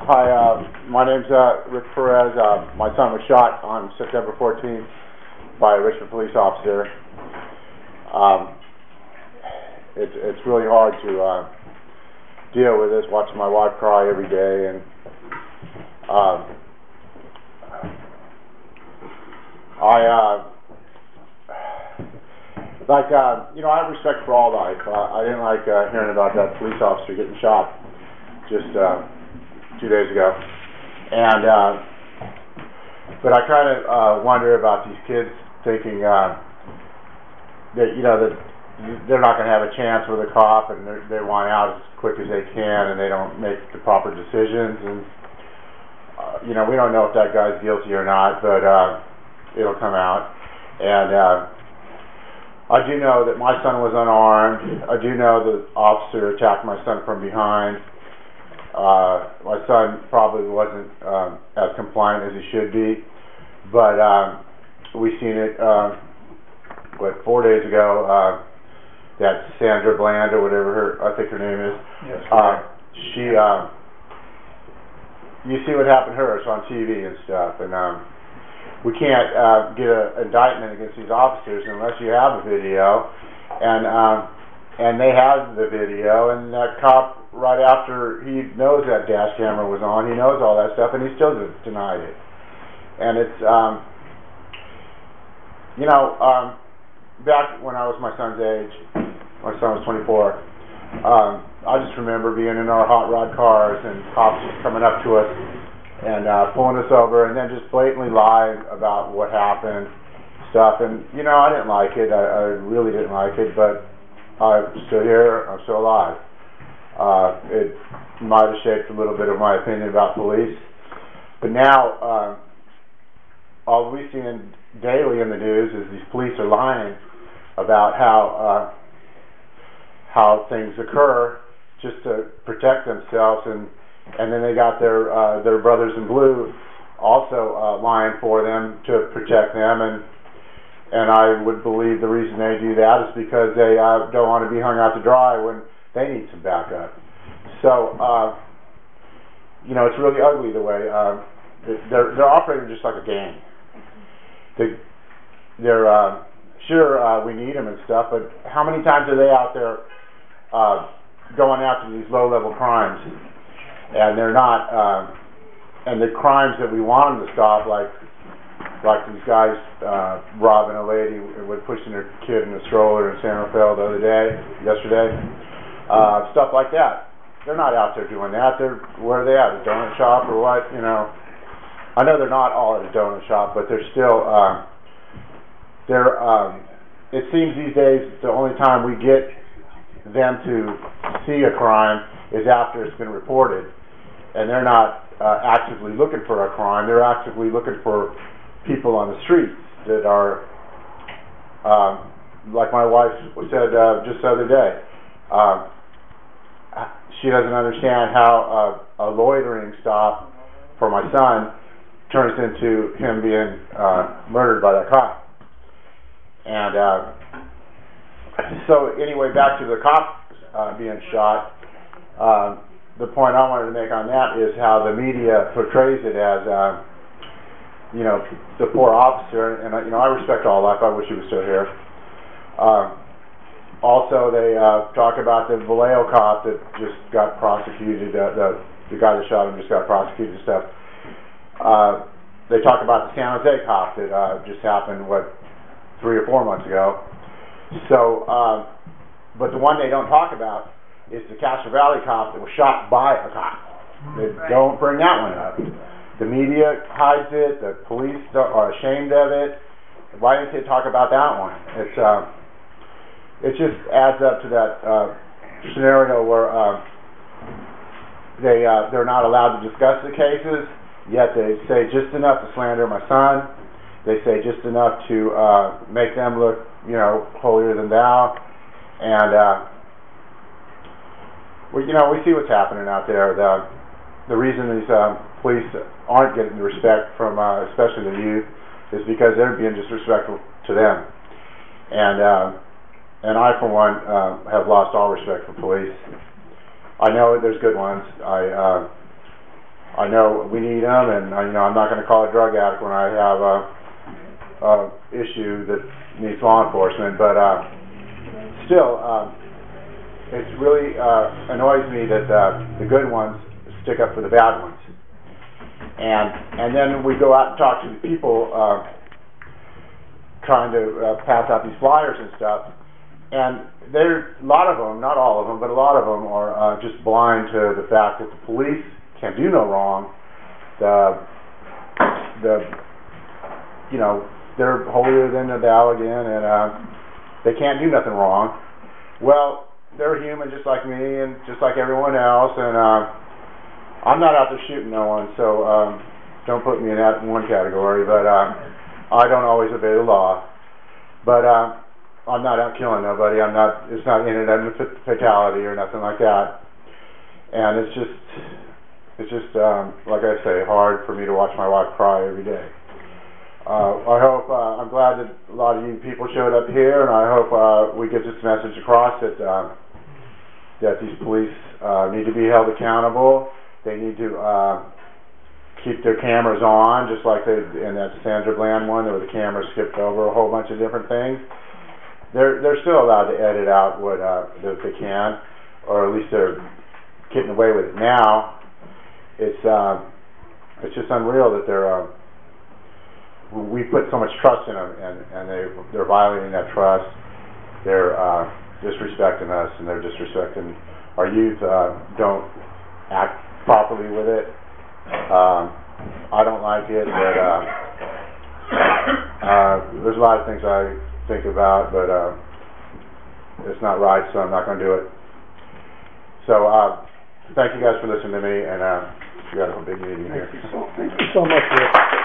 Hi, my name's Rick Perez. My son was shot on September 14th by a Richmond police officer. It's really hard to deal with this, watching my wife cry every day, and I have respect for all life. I didn't like hearing about that police officer getting shot just 2 days ago, and but I kind of wonder about these kids thinking that that they're not going to have a chance with a cop, and they want out as quick as they can, and they don't make the proper decisions, and we don't know if that guy's guilty or not, but it'll come out. And I do know that my son was unarmed. I do know the officer attacked my son from behind. My son probably wasn't as compliant as he should be, but we seen it 4 days ago. That Sandra Bland or whatever I think her name is. Yes. She you see what happened to her. It's on TV and stuff, and we can't get an indictment against these officers unless you have a video, and they have the video, and that cop, right after he knows that dash camera was on, he knows all that stuff, and he still denied it. And it's back when I was my son's age, my son was 24, I just remember being in our hot rod cars and cops coming up to us and pulling us over, and then just blatantly lying about what happened, stuff. And I didn't like it. I really didn't like it, but I'm still here. I'm still alive. It might have shaped a little bit of my opinion about police, but now all we see daily in the news is these police are lying about how things occur just to protect themselves, and then they got their brothers in blue also lying for them to protect them, and I would believe the reason they do that is because they don't want to be hung out to dry when they need some backup. So it's really ugly the way they're operating just like a gang. They're sure we need them and stuff, but how many times are they out there going after these low-level crimes, and they're not, and the crimes that we want them to stop, like these guys robbing a lady with pushing her kid in a stroller in San Rafael yesterday, stuff like that. They're not out there doing that. Where are they at? A donut shop or what? I know they're not all at a donut shop, but they're still. It seems these days the only time we get them to see a crime is after it's been reported, and they're not actively looking for a crime. They're actively looking for people on the streets that are, like my wife said just the other day. She doesn't understand how a loitering stop for my son turns into him being murdered by that cop. And so anyway, back to the cop being shot. The point I wanted to make on that is how the media portrays it as, the poor officer. And I respect all life. I wish he was still here. Also, they talk about the Vallejo cop that just got prosecuted. The guy that shot him just got prosecuted and stuff. They talk about the San Jose cop that just happened 3 or 4 months ago. So, but the one they don't talk about is the Castro Valley cop that was shot by a cop. They don't bring that one up. The media hides it. The police are ashamed of it. Why didn't they talk about that one? It just adds up to that scenario where they're not allowed to discuss the cases, yet they say just enough to slander my son. They say just enough to make them look, holier than thou, and we see what's happening out there. The reason these police aren't getting the respect from, especially the youth, is because they're being disrespectful to them. And I, for one, have lost all respect for police. I know there's good ones. I know we need them, and you know, I'm not going to call a drug addict when I have a issue that needs law enforcement, but still, it really annoys me that the good ones stick up for the bad ones. And then we go out and talk to the people trying to pass out these flyers and stuff, and there, a lot of them, not all of them, but a lot of them are just blind to the fact that the police can do no wrong. You know, they're holier than thou again, and they can't do nothing wrong. Well, they're human just like me and just like everyone else, and I'm not out there shooting no one, so don't put me in that one category, but I don't always obey the law. But I'm not out killing nobody. It's not in a fatality or nothing like that. And it's just like I say, hard for me to watch my wife cry every day. I'm glad that a lot of you people showed up here, and I hope we get this message across that these police need to be held accountable. They need to keep their cameras on, just like they in that Sandra Bland one, where the camera skipped over a whole bunch of different things. They're still allowed to edit out what that they can, or at least they're getting away with it now. It's just unreal that we put so much trust in them, and they're violating that trust. They're disrespecting us, and they're disrespecting our youth. Don't act properly with it. I don't like it, but there's a lot of things I think about, but it's not right, so I'm not going to do it. So thank you guys for listening to me, and we got a big meeting here. Thank you so much, Rick.